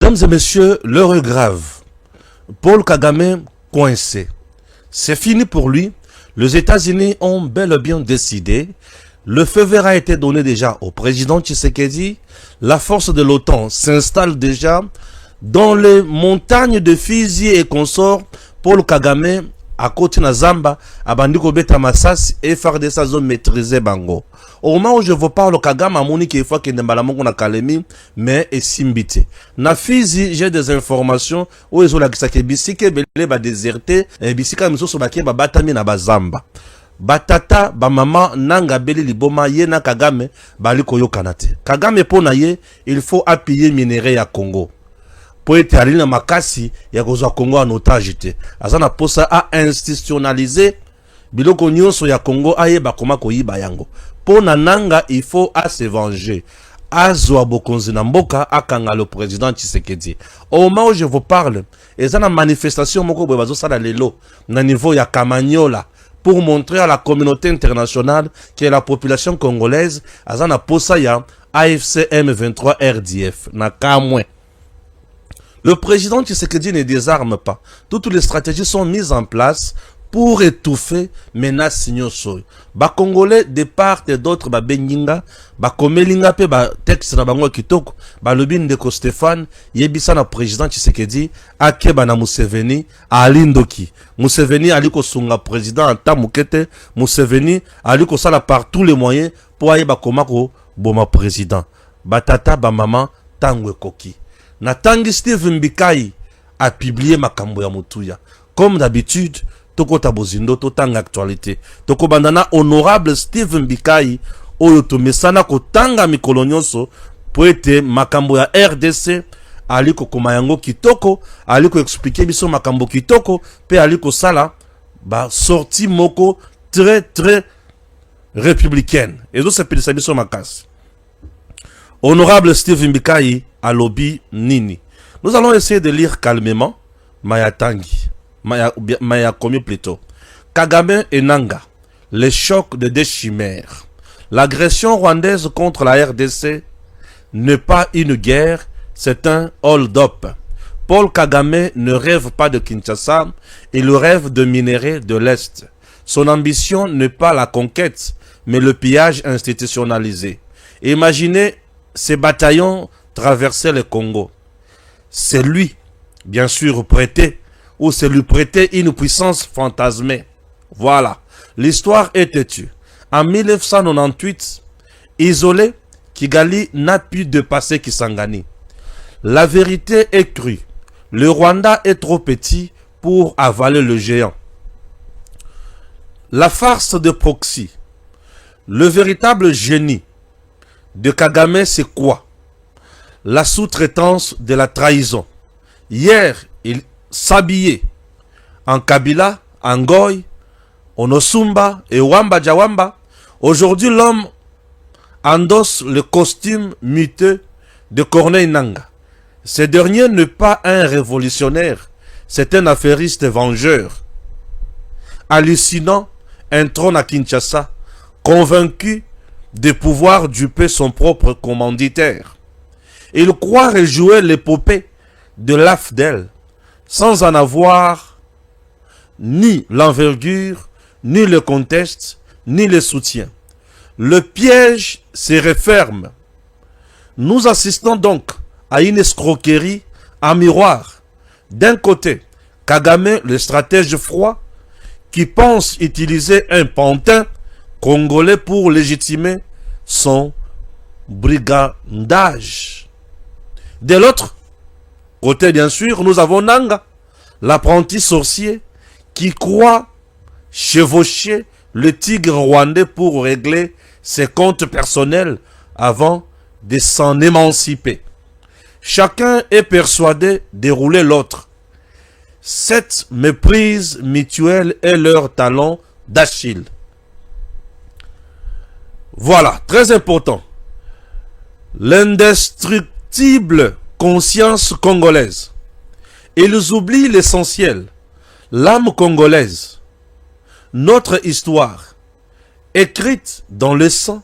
Mesdames et messieurs, l'heure est grave. Paul Kagame coincé. C'est fini pour lui. Les États-Unis ont bel et bien décidé. Le feu vert a été donné déjà au président Tshisekedi. La force de l'OTAN s'installe déjà dans les montagnes de Fizi et consorts. Paul Kagame, à côté de Zamba, à Bandiko Beta Massas et FARDC sa zone maîtrisée Bango. Au moment où je vous parle, Kagame a moni qu'il faut qu'il ne m'alamongo na Kalemi, mais est simbité. Na Fizi, j'ai des informations où ils ont la kisake bisike belé ba déserté et bisika miso sobake ba batami na bazamba. Batata ba mama nanga beli liboma ye na Kagame bali koyo kanate. Kagame pona ye, il faut appuyer minerai ya Congo. Pour être allé dans makasi ya kozwa Congo en otage te. Azana posa a institutionnaliser biloko nyonso ya Congo aye bakoma koyiba yango. Pour nananga il faut à se venger. Azwa bokonzi na mboka akanga le président Tshisekedi. Au moment où je vous parle, ezana manifestation moko boye bazo sala lelo na niveau ya Kamanyola pour montrer à la communauté internationale que la population congolaise azana posa ya AFC M23 RDF na kamwe. Le président Tshisekedi ne désarme pas. Toutes les stratégies sont mises en place pour étouffer menace nyoso. Ba Congolais de part et d'autre ba benginga, ba komelinga pe ba texte na bango kitoko, ba lobin de ko Stéphane, yebisa na président Tshisekedi, akeba na Museveni, alindoki. Museveni aliko sunga président anta mukete, Museveni aliko sala par tous les moyens pour ayeba komako boma président. Ba tata ba maman tangwe koki. Na tangi Steve Mbikai a publié makambo ya mutuya. Comme d'habitude, toko tabozindo to tanga actualité. Toko bandana honorable Steve Mbikai oyo to mesana ko tanga mikolo nyonso po ete makambo ya RDC aliko komayango kitoko, aliko expliquer biso makambo kitoko, pe aliko sala ba sorti moko très républicaine. Et donc c'est pelisa biso makasi. Honorable Steve Mbikai à lobby Nini. Nous allons essayer de lire calmement Maya Tangi. Maya Komi plutôt. Kagame et Nanga. Les chocs de des chimères. L'agression rwandaise contre la RDC n'est pas une guerre, c'est un hold-up. Paul Kagame ne rêve pas de Kinshasa, il rêve de minerais de l'Est. Son ambition n'est pas la conquête, mais le pillage institutionnalisé. Imaginez ces bataillons traverser le Congo. C'est lui, bien sûr, prêté, ou c'est lui prêter une puissance fantasmée. Voilà. L'histoire est têtue. En 1998, isolé, Kigali n'a pu dépasser Kisangani. La vérité est crue. Le Rwanda est trop petit pour avaler le géant. La farce de proxy. Le véritable génie de Kagame, c'est quoi? La sous-traitance de la trahison. Hier, il s'habillait en Kabila, en Goy, en Osumba et Wamba Jawamba. Aujourd'hui, l'homme endosse le costume miteux de Corneille Nanga. Ce dernier n'est pas un révolutionnaire, c'est un affairiste vengeur. Hallucinant, un trône à Kinshasa, convaincu de pouvoir duper son propre commanditaire. Il croit rejouer l'épopée de l'AFDEL sans en avoir ni l'envergure, ni le contexte, ni le soutien. Le piège se referme. Nous assistons donc à une escroquerie en miroir. D'un côté, Kagame, le stratège froid, qui pense utiliser un pantin congolais pour légitimer son brigandage. De l'autre côté, bien sûr, nous avons Nanga, l'apprenti sorcier, qui croit chevaucher le tigre rwandais pour régler ses comptes personnels avant de s'en émanciper. Chacun est persuadé de rouler l'autre. Cette méprise mutuelle est leur talon d'Achille. Voilà, très important. L'indestructible conscience congolaise. Ils oublient l'essentiel. L'âme congolaise. Notre histoire, écrite dans le sang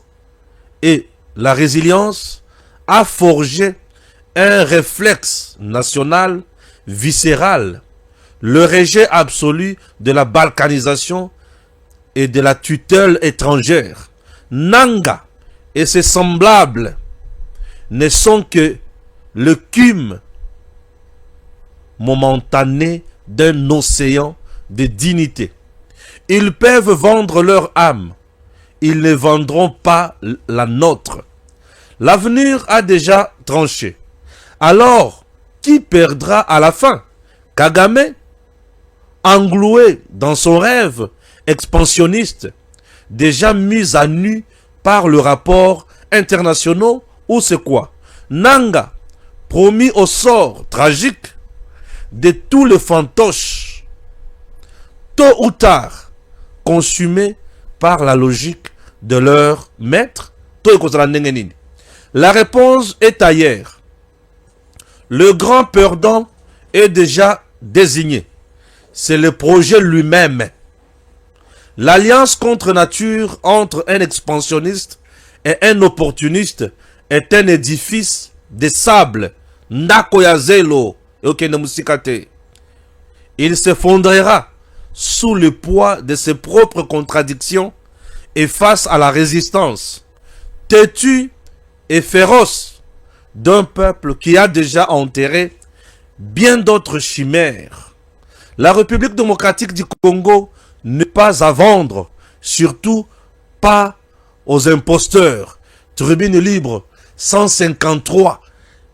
et la résilience, a forgé un réflexe national viscéral, le rejet absolu de la balkanisation et de la tutelle étrangère. Nanga et ses semblables ne sont que le cume momentané d'un océan de dignité. Ils peuvent vendre leur âme, ils ne vendront pas la nôtre. L'avenir a déjà tranché. Alors, qui perdra à la fin? Kagame, engloué dans son rêve expansionniste, déjà mis à nu par le rapport international, ou c'est quoi? Nanga, promis au sort tragique de tous les fantoches, tôt ou tard, consumés par la logique de leur maître. La réponse est ailleurs. Le grand perdant est déjà désigné. C'est le projet lui-même. L'alliance contre nature entre un expansionniste et un opportuniste est un édifice de sable. Nakoyazelo. Il s'effondrera sous le poids de ses propres contradictions et face à la résistance têtue et féroce d'un peuple qui a déjà enterré bien d'autres chimères. La République démocratique du Congo n'est pas à vendre, surtout pas aux imposteurs. Tribune libre 153,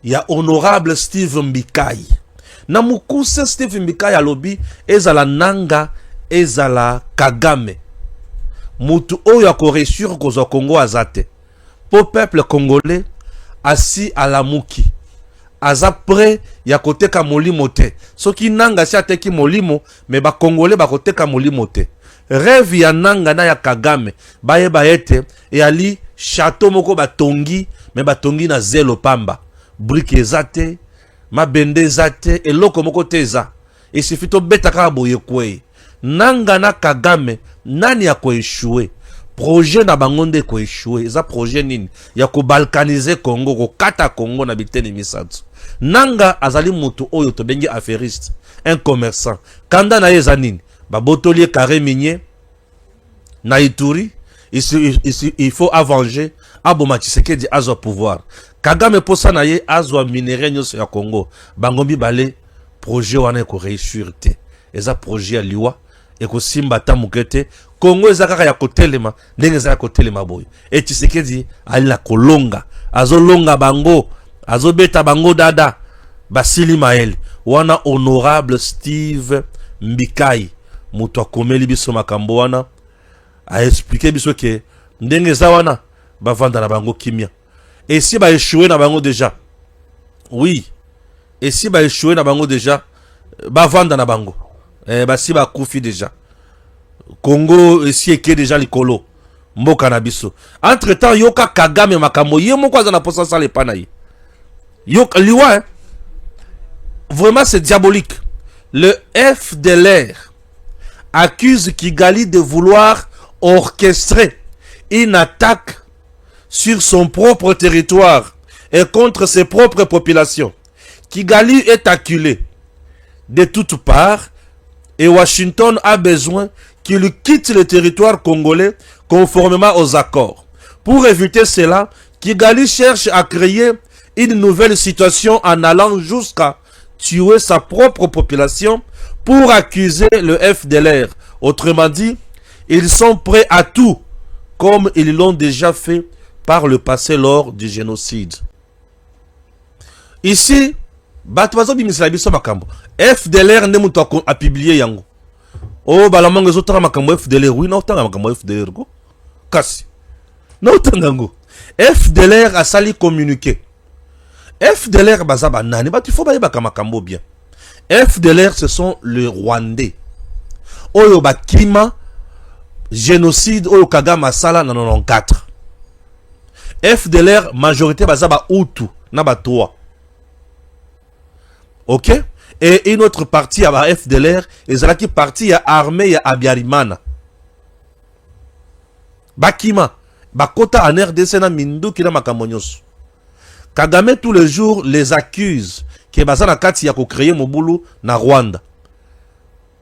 il y a honorable Steve Mbikai. Namukuse Steve Mbikai alobi ezala nanga ezala Kagame. Mutu oyo akoresur kozwa Congo azate. Pour peuple congolais assis à la muki. Aza prêt ya koteka molimo te. Soki nanga si ateki molimo, mais ba congolais ba koteka molimo te. Rêve ya nanga na ya Kagame baye baete e ali château moko batongi, mais batongi na zelo pamba. Brique ezate, mabende ezate, eloko moko teza. Il suffit to betaka boye kwe. Nanga na Kagame nani ya ko échouer. Projet na bangonde ko échouer. Eza projet nini ya ko balkaniser Congo, ko kata Congo na biteni misatsu. Nanga azali mutu oyo to bengi affairiste, un commerçant. Kanda na eza nini? Ba botolier carré minier na Ituri, il faut avenger Aboma Tshisekedi azwa pouvoir. Kagame posa na ye azwa minerai nyonso ya Congo. Bangombi bale projet wana ko réussir te. Eza projet ya liwa e ko simba ta mukete. Congo eza kaka ya kotelema, ndenge eza ya kotelema boy. Et Tshisekedi ali la kolonga, azolonga bango, azobeta bango dada. Basili Mael, wana honorable Steve Mbikai, mutu akomeli biso makambo wana, a expliqué biso ke ndenge za wana ba vanda na bango kimia. Et si ba échoué na bango déjà. Oui. Et si ba échoué na bango déjà, ba vanda na bango. Ba si ba kufi déjà. Congo si eke déjà likolo. Mboka na biso. Entre temps yoka Kagame makambo ye moko aza na posa sale pana ye. Yoka liwa hein. Vraiment c'est diabolique. Le FDLR accuse Kigali de vouloir orchestrer une attaque sur son propre territoire et contre ses propres populations. Kigali est acculé de toutes parts et Washington a besoin qu'il quitte le territoire congolais conformément aux accords. Pour éviter cela, Kigali cherche à créer une nouvelle situation en allant jusqu'à tuer sa propre population pour accuser le FDLR. Autrement dit, ils sont prêts à tout, comme ils l'ont déjà fait par le passé lors du génocide. Ici, FDLR a publié yango. Oh, balamang ezotanga makambo FDLR. Oui, na otanga makambo FDLR go. Kasi. Na otanga ngo. FDLR a sali communiqué. FDLR bazaba nani, il faut ba makambo bien. FDLR ce sont les Rwandais. Oyo bakima génocide oyo Kagame asala na 94. FDLR majorité bazaba Hutu na batoa. OK? Et une autre partie à la FDLR, ezalaki partie ya armée ya Abiyarimana. Bakima bakota en RDC na mindu kina makambo nyonso. Kagame tous les jours les accuse que baza na kati ya ko créer Mobulu na Rwanda.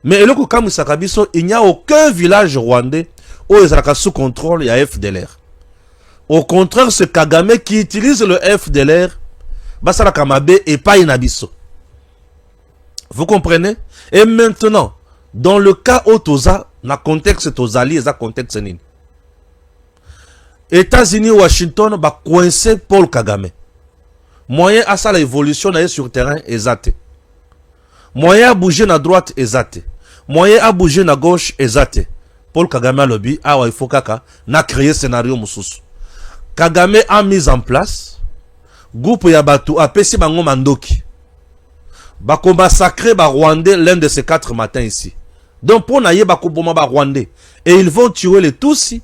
Mais eloko kamusaka biso, il n'y a aucun village rwandais où ils sont sous contrôle ya FDLR. Au contraire, c'est Kagame qui utilise le FDLR basala kamabe et pas inabiso. Vous comprenez? Et maintenant, dans le cas où toza na contexte tozali eza contexte nini? États-Unis, Washington ba coincé Paul Kagame. Moyen à ça l'évolution sur le terrain exact. Moyen à bouger na droite exact. Moyen à bouger na gauche exact. Paul Kagame lobby awa il faut kaka na créer scénario mususu. Kagame a mis en place groupe ya batu apesi bango mandoki. Bako massacrer ba Rwandais l'un de ces 4 matins ici. Donc pour naye bako boma ba Rwandais et ils vont tuer les Tutsis.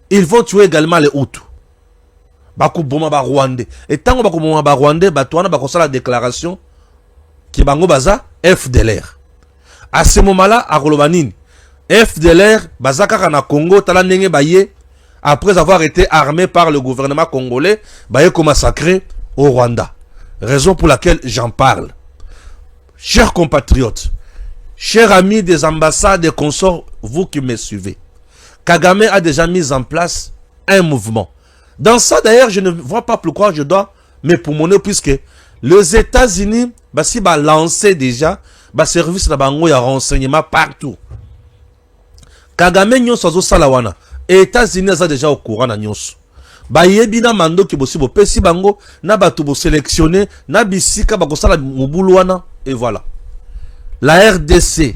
Ils vont tuer également les Hutus. Bako boma ba Rwandais. Et tant que bako boma ba Rwandais, batouana bako sa la déclaration qui bango baza FDLR. À ce moment-là, à Rolobanine, FDLR baza kaka na Congo tala nenge baye après avoir été armé par le gouvernement congolais, baye ko massacrer au Rwanda. Raison pour laquelle j'en parle. Chers compatriotes, chers amis des ambassades et consorts, vous qui me suivez, Kagame a déjà mis en place un mouvement. Dans ça, d'ailleurs, je ne vois pas pourquoi je dois me proumonner, puisque les États-Unis, si lancé déjà, service de bango ya renseignement partout. Kagame nyonso salawana. États-Unis sont déjà au courant na nyonso. Yebina mando ki bosi bo pesi bango na batu bo sélectionner na bisika ba kosala mobulu wana et voilà. La RDC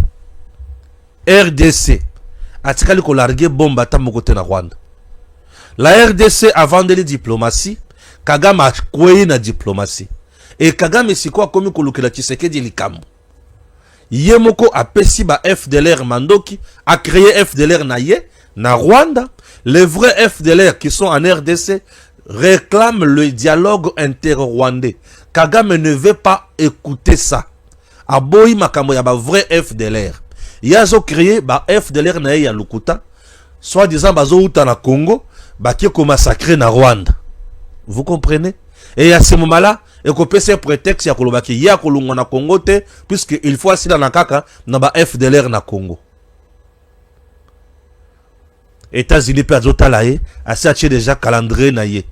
atikali ko larguer bombe ata mokote na Rwanda. La RDC avant de la diplomatie, Kagame a kwei na diplomatie. Et Kagame siko akomi ko lukela Tshisekedi likambo. Yemoko a pesi ba FDLR mandoki a créé FDLR na Rwanda. Les vrais FDLR qui sont en RDC réclament le dialogue inter-rwandais. Kagame ne veut pas écouter ça. Aboyi makambo ya ba vrai FDLR. Yazo créé ba FDLR na ya Lukuta. Soit disant bazo uta na Congo, ba qui ko massacrer na Rwanda. Vous comprenez? Et à ce moment-là, et qu'on peut se prétexte ya kolobaki ya kolungo na Congo te, puisque il faut assis dans la kaka na ba FDLR na Congo. États-Unis pe azo talaye, asi atie déjà calendrier na ye.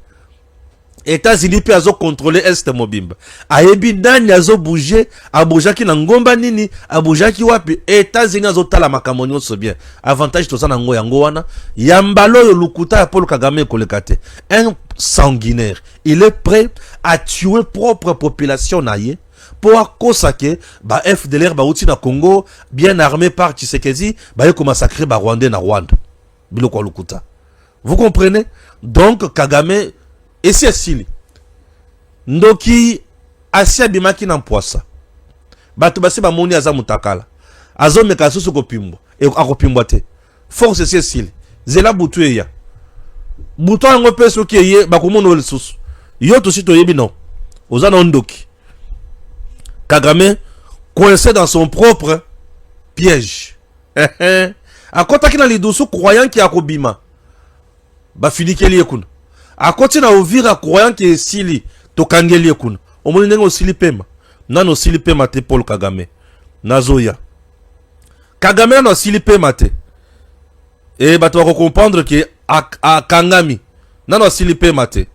États-Unis pe azo contrôler Est Mobimba. Ayebi nani azo bouger, abujaki na ngomba nini, abujaki wapi. États-Unis azo tala makambo nyonso bien. Avantage to sana ngo yango wana, yambalo yo lukuta ya Paul Kagame kolekate. Un sanguinaire, il est prêt à tuer propre population na ye. Pour kosake ba FDLR ba uti na Congo bien armé par Tshisekedi, ba yeko massacrer ba Rwandais na Rwanda. Biloko lukuta. Vous comprenez? Donc Kagame esi asili. Ndoki asia bimaki na mpoasa. Batu basi ba moni aza mutakala. Azo meka susu kopimbo. E akopimbwa te. Force esi asili. Zela butu eya. Butu ango peso ki eye bakumono le susu. Yo to sito yebi non. Ozana ondoki. Kagame coincé dans son propre piège. Akota kina lidusu croyant ki akobima. Ba finikeli ekuna. Akoti na Uvira croyant ki esili tokangeli ekuna. Omoni ndenge osili pema. Nano osili pema te Paul Kagame. Nazoya. Kagame nano osili pema te. Et bato wako comprendre ki a Kangami. Nano osili pema te.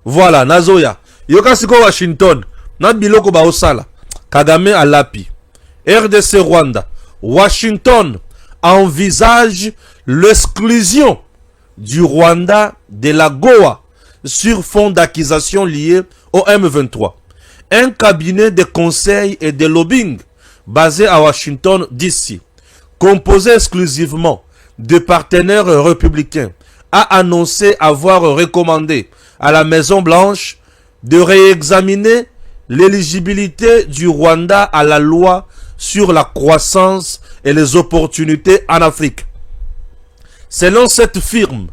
Voilà, Nazoya. Yoka siko Washington. Na biloko ba osala. Kagame a lapi. RDC Rwanda. Washington envisage l'exclusion du Rwanda de la Goa sur fond d'accusations liées au M23. Un cabinet de conseil et de lobbying basé à Washington DC, composé exclusivement de partenaires républicains, a annoncé avoir recommandé à la Maison-Blanche de réexaminer l'éligibilité du Rwanda à la loi sur la croissance et les opportunités en Afrique. Selon cette firme,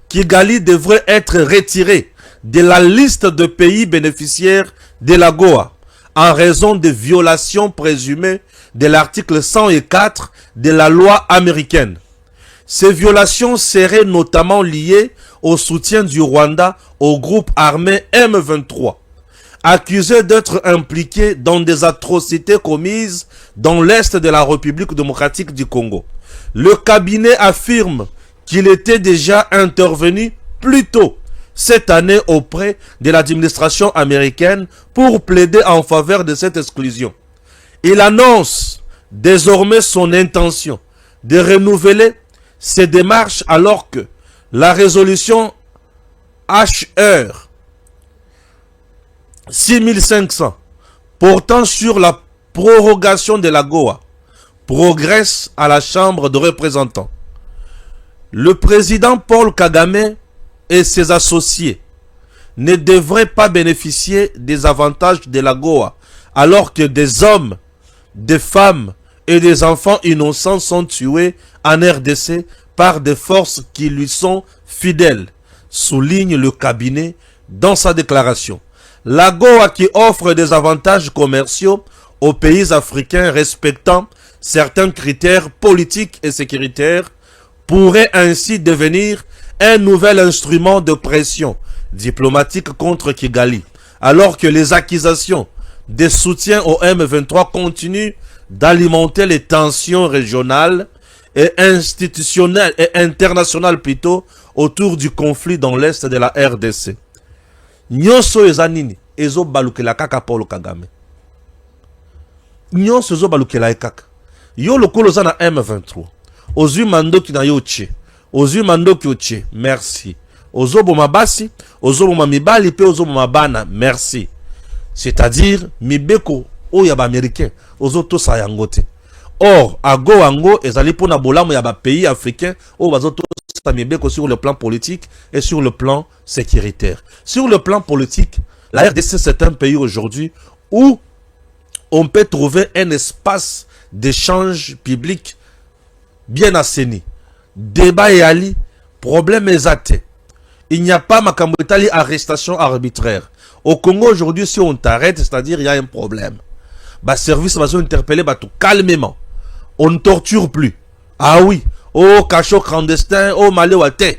Kigali devrait être retiré de la liste de pays bénéficiaires de la Goa en raison de violations présumées de l'article 104 de la loi américaine. Ces violations seraient notamment liées au soutien du Rwanda au groupe armé M23 accusé d'être impliqué dans des atrocités commises dans l'est de la République démocratique du Congo. Le cabinet affirme qu'il était déjà intervenu plus tôt cette année auprès de l'administration américaine pour plaider en faveur de cette exclusion. Il annonce désormais son intention de renouveler ces démarches alors que la résolution HR 6500 portant sur la prorogation de la GOA progresse à la Chambre de représentants. Le président Paul Kagame et ses associés ne devraient pas bénéficier des avantages de la GOA alors que des hommes, des femmes et des enfants innocents sont tués en RDC par des forces qui lui sont fidèles, souligne le cabinet dans sa déclaration. La GOA qui offre des avantages commerciaux aux pays africains respectant certains critères politiques et sécuritaires pourrait ainsi devenir un nouvel instrument de pression diplomatique contre Kigali, alors que les accusations de soutien au M23 continuent d'alimenter les tensions régionales et institutionnelles et internationales plutôt autour du conflit dans l'est de la RDC. Nyonso ezanini ezo balukela kaka Paul Kagame. Nyonso ezo balukela kaka. Yo lokolo za na M23. Ozui mandoki na yo tche. Ozui mandoki oche. Merci. Ozobo mabasi, ozobo mamibali pe ozobo mabana. Merci. C'est-à-dire mibeko o yaba américain, ozoto sa yangote. Or, ago ango ezali pona bolamu yaba pays africain o bazoto sa mibeko sur le plan politique et sur le plan sécuritaire. Sur le plan politique, la RDC c'est un pays aujourd'hui où on peut trouver un espace d'échange public bien assaini. Débat et ali, problème exact. Il n'y a pas makambotali arrestation arbitraire. Au Congo aujourd'hui, si on t'arrête, c'est-à-dire il y a un problème. Bah service va interpeller bah tout calmement. On ne torture plus. Ah oui. Oh cachot clandestin, oh malewate.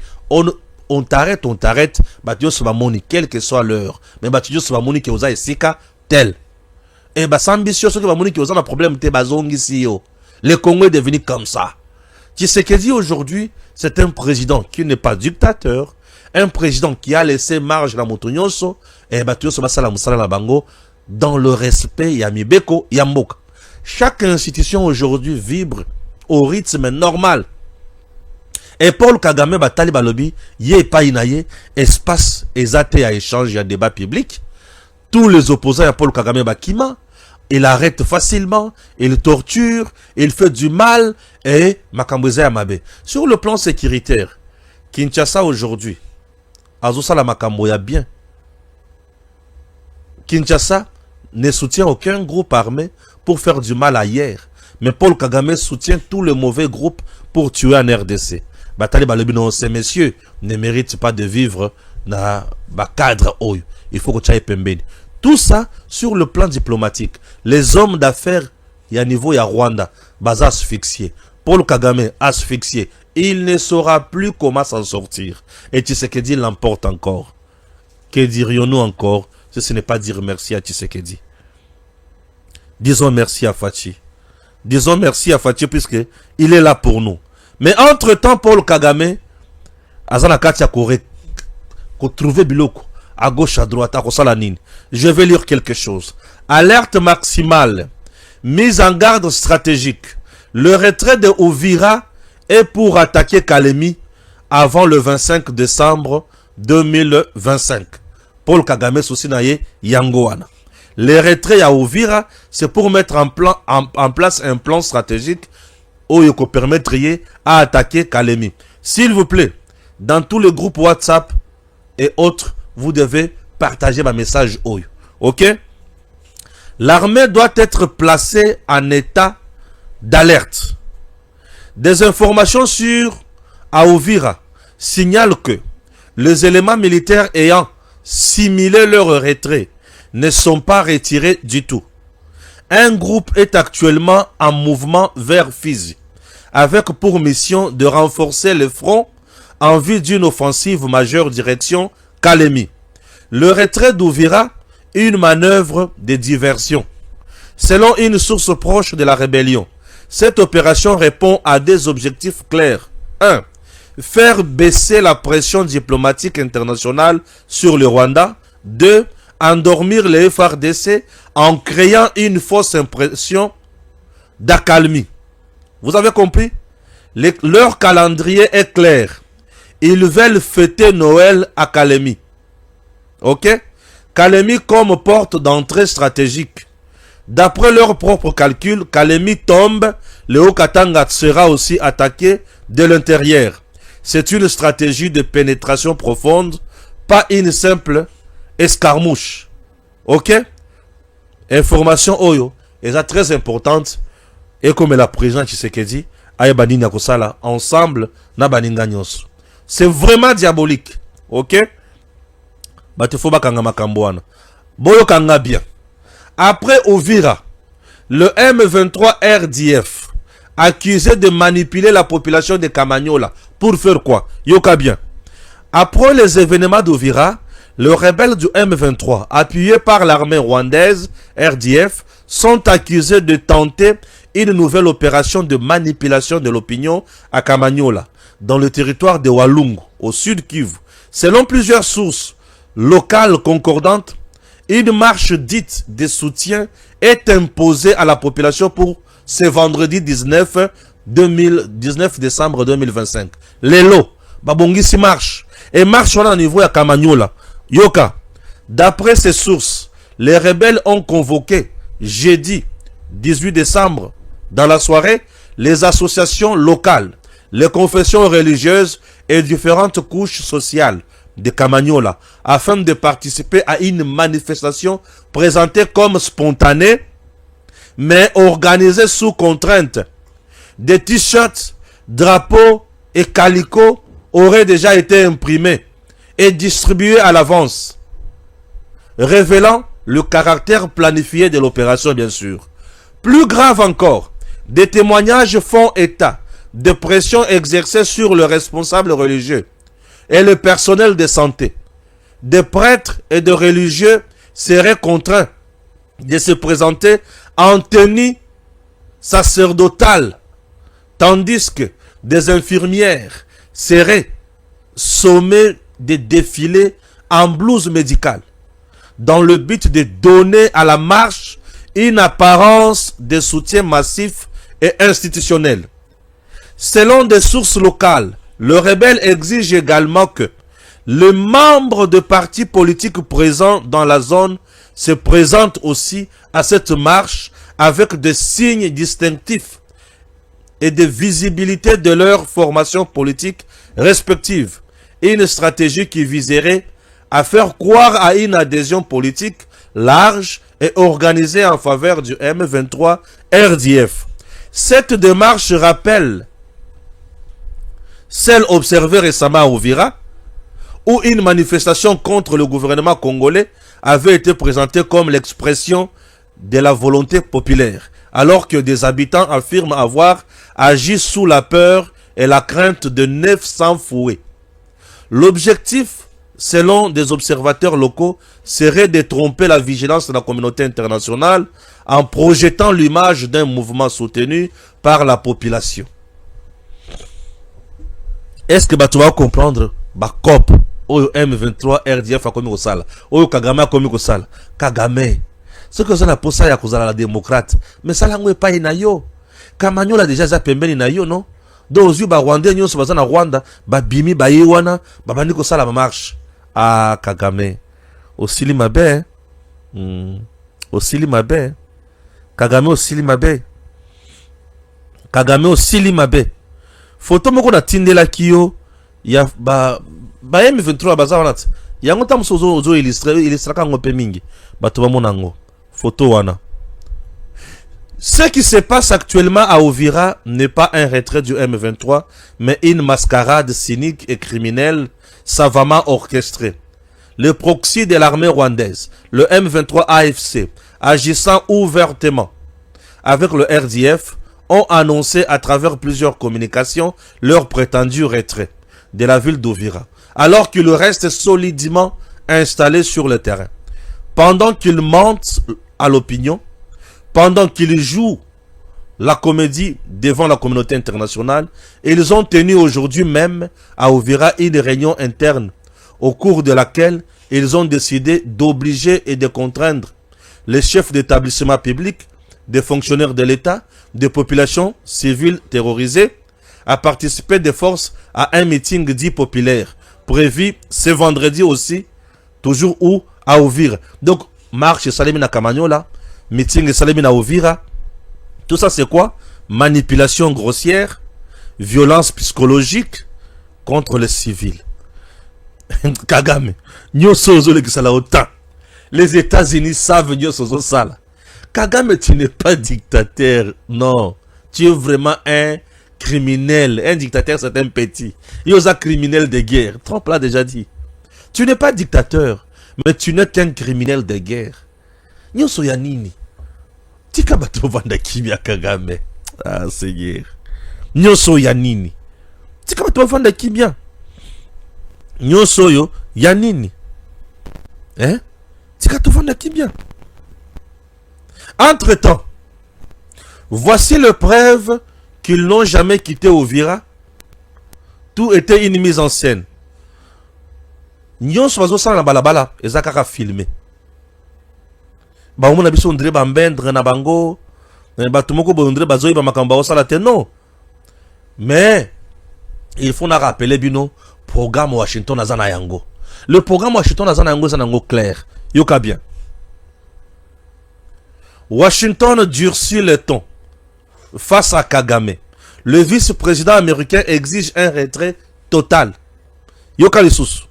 On t'arrête, bah tu vas moni quelle que soit l'heure. Mais bah tu vas moni que vous avez sika tel. Et bah sans ambitieux ce que va moni que vous avez un problème te bazongi si yo. Le Congo est devenu comme ça. Tshisekedi aujourd'hui, c'est un président qui n'est pas dictateur, un président qui a laissé marge la motonyoso, et bah tu vas sala musala la bango dans le respect yamibeko yamboka. Chaque institution aujourd'hui vibre au rythme normal. Et Paul Kagame batali balobi yé pa inaye espace exact à échange et à débat public. Tous les opposants à Paul Kagame bakima, il arrête facilement, il torture, il fait du mal et makambouze amabe. Sur le plan sécuritaire, Kinshasa aujourd'hui, azosala makambo ya bien. Kinshasa ne soutient aucun groupe armé pour faire du mal ailleurs. Mais Paul Kagame soutient tous les mauvais groupes pour tuer en RDC. Batali balobi non, ces messieurs ne méritent pas de vivre dans le cadre oyo. Il faut que tu ailles pembeni. Tout ça sur le plan diplomatique. Les hommes d'affaires, il y a un niveau, il y a Rwanda, baza asphyxié. Paul Kagame asphyxié. Il ne saura plus comment s'en sortir. Et Tshisekedi l'emporte encore. Que dirions-nous encore si ce n'est pas dire merci à Tshisekedi? Disons merci à Fachi. Disons merci à Fachi puisque il est là pour nous. Mais entre-temps, Paul Kagame, Azana Katia Kore, qu'on trouvait biloko. À gauche, à droite, à Rosalanine. Je vais lire quelque chose. Alerte maximale. Mise en garde stratégique. Le retrait de Uvira est pour attaquer Kalemi avant le 25 décembre 2025. Paul Kagame Sousinaye Yangoana. Le retrait à Uvira, c'est pour mettre en place un plan stratégique où il peut permettre à attaquer Kalemi. S'il vous plaît, dans tous les groupes WhatsApp et autres, vous devez partager ma message. Ok? L'armée doit être placée en état d'alerte. Des informations sur Aouvira signalent que les éléments militaires ayant simulé leur retrait ne sont pas retirés du tout. Un groupe est actuellement en mouvement vers Fizi, avec pour mission de renforcer le front en vue d'une offensive majeure direction Kalemi. Le retrait d'Ouvira une manœuvre de diversion. Selon une source proche de la rébellion, cette opération répond à des objectifs clairs. 1. Faire baisser la pression diplomatique internationale sur le Rwanda. 2. Endormir les FARDC en créant une fausse impression d'accalmie. Vous avez compris? Leur calendrier est clair. Ils veulent fêter Noël à Kalemi. Ok? Kalemi comme porte d'entrée stratégique. D'après leurs propres calculs, Kalemi tombe, le Haut-Katanga sera aussi attaqué de l'intérieur. C'est une stratégie de pénétration profonde, pas une simple escarmouche. Ok? Information Oyo est très importante. Et comme la présidente Tshisekedi, Aïbani Nakosala, ensemble, Nabaninga Nyos. C'est vraiment diabolique. Ok? Batefoba Kanga Makambouana. Boyo Kanga bien. Après Uvira, le M23 RDF, accusé de manipuler la population de Kamanyola, pour faire quoi? Yoka bien. Après les événements d'Uvira, les rebelles du M23, appuyés par l'armée rwandaise RDF, sont accusés de tenter une nouvelle opération de manipulation de l'opinion à Kamanyola, dans le territoire de Walungu, au sud Kivu. Selon plusieurs sources locales concordantes, une marche dite de soutien est imposée à la population pour ce vendredi 19 décembre 2025. Les lots, Babongisi marche. Et marche au niveau à Kamanyola. Yoka, d'après ces sources, les rebelles ont convoqué jeudi 18 décembre dans la soirée les associations locales, les confessions religieuses et différentes couches sociales de Kamanyola afin de participer à une manifestation présentée comme spontanée mais organisée sous contrainte. Des t-shirts, drapeaux et calicots auraient déjà été imprimés et distribués à l'avance, révélant le caractère planifié de l'opération bien sûr. Plus grave encore, des témoignages font état de pressions exercées sur le responsable religieux et le personnel de santé. Des prêtres et de religieux seraient contraints de se présenter en tenue sacerdotale, tandis que des infirmières seraient sommées de défiler en blouse médicale, dans le but de donner à la marche une apparence de soutien massif et institutionnel. Selon des sources locales, le rebelle exige également que les membres de partis politiques présents dans la zone se présentent aussi à cette marche avec des signes distinctifs et de visibilité de leur formation politique respective. Une stratégie qui viserait à faire croire à une adhésion politique large et organisée en faveur du M23 RDF. Cette démarche rappelle celle observée récemment à Uvira, où une manifestation contre le gouvernement congolais avait été présentée comme l'expression de la volonté populaire, alors que des habitants affirment avoir agi sous la peur et la crainte de 900 fouets. L'objectif, selon des observateurs locaux, serait de tromper la vigilance de la communauté internationale en projetant l'image d'un mouvement soutenu par la population. Est-ce que tu vas comprendre COP Oyo M23 RDF a commis au sale, Oyo Kagame a commis au sale. Kagame, ce que ça n'a pas ça, il y a la démocrate, mais ça n'a pas inayo. Kamanyola déjà ça pembeni inayo non. Donc yeux ba Rwandais nyo se bazana Rwanda, ba bimi ba yewana, ba bandi ko sala marche. Ah Kagame, osili mabe, osili mabe. Kagame osili mabe. Kagame osili mabe. Photo moko na tindela kiyo ya ba M23 baza wana yango tam sozo ozo illustre kango pe mingi bato ba monango photo wana. Ce qui se passe actuellement à Uvira n'est pas un retrait du M23 mais une mascarade cynique et criminelle savamment orchestrée. Le proxy de l'armée rwandaise, le M23 AFC, agissant ouvertement avec le RDF, ont annoncé à travers plusieurs communications leur prétendu retrait de la ville d'Uvira, alors qu'il reste solidement installé sur le terrain. pendant qu'ils mentent à l'opinion, pendant qu'ils jouent la comédie devant la communauté internationale, ils ont tenu aujourd'hui même à Uvira une réunion interne au cours de laquelle ils ont décidé d'obliger et de contraindre les chefs d'établissement public, des fonctionnaires de l'État, des populations civiles terrorisées à participer de force à un meeting dit populaire prévu ce vendredi aussi, toujours où à Uvira. Donc, marche Salemi na Kamanyola, meeting Salemi na Uvira. Tout ça, c'est quoi? Manipulation grossière, violence psychologique contre les civils. Kagame, les États-Unis savent Sala. Kagame, tu n'es pas dictateur, non. Tu es vraiment un criminel. Un dictateur, c'est un petit. Yosa criminel de guerre. Trump l'a déjà dit. Tu n'es pas dictateur, mais tu n'es qu'un criminel de guerre. Nyoso yanini. Tika bato vanda kimia Kagame. Ah, Seigneur. Nyoso yanini. Tika bato vanda kimia. Nyoso yo yanini. Hein? Tika to vanda kimia. Entre-temps, voici le preuve qu'ils n'ont jamais quitté Uvira. Tout était une mise en scène. Nyon soazo sa na balabala ezakaka filmé. Ba omona biso ndre ba mbendre na bango, ba tumoko bo ndre bazoyi ba makamba osala te non. Mais il faut na rappeler bino programme Washington azana yango. Le programme Washington azana yango ça nango clair. Yoka bien. Washington durcit le ton face à Kagame. Le vice-président américain exige un retrait total. Yoka Lissus.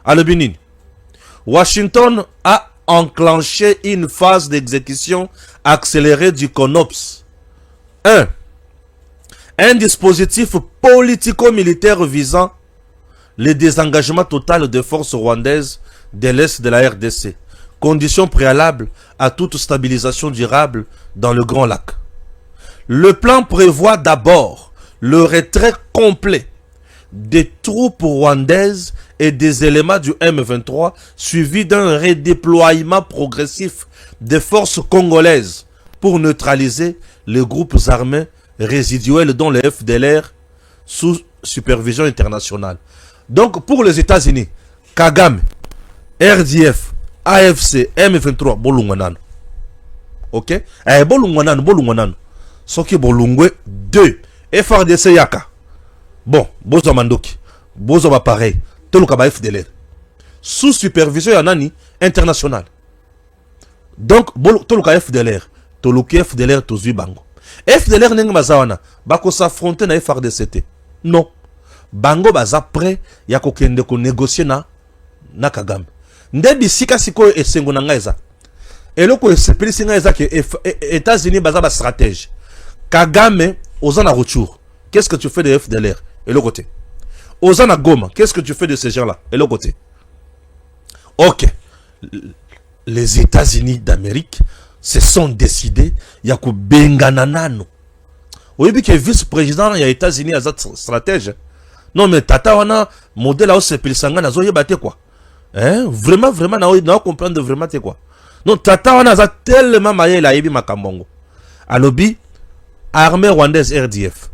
À le Bénin. Washington a enclenché une phase d'exécution accélérée du CONOPS. 1. Un dispositif politico-militaire visant le désengagement total des forces rwandaises de l'Est de la RDC. Condition préalable à toute stabilisation durable dans le Grand Lac. Le plan prévoit d'abord le retrait complet des troupes rwandaises et des éléments du M23 suivi d'un redéploiement progressif des forces congolaises pour neutraliser les groupes armés résiduels dont le FDLR sous supervision internationale. Donc pour les États-Unis, Kagame, RDF, AFC, M23, bolungwanan. Ok? Bolungwanan. Soki bolungwe 2. FRDC yaka. Bon, bozo mandoki. Bozo ba pareil. Toluka ba FDLR. Sous supervision yanani internationale. Donc, toluka FDLR. Toluki FDLR tozui bango. FDLR nengi mazawana. Bako s'affronter na FRDC. Non. Bango baza prêt ya kokende ko négocier na Kagame. Ndebi sika siko esengo na ngaiza. Eloko esepeli singa eza ke États-Unis baza ba stratège. Kagame ozana retour. Qu'est-ce que tu fais de FDLR? Et le côté. Ozana Goma, qu'est-ce que tu fais de ces gens-là? Et le côté. Ok. Les États-Unis d'Amérique se sont décidés. Yako bengananano. Oui, bien que vice-président, il y a États-Unis, à stratège. Non, mais tata, on a modèle à Sepilsanga, na zoye bate quoi. Hein? Vraiment, na comprendre vraiment c'est quoi. Non, tata, on a tellement maillé la yebi makambongo. Alobi, armée rwandaise RDF.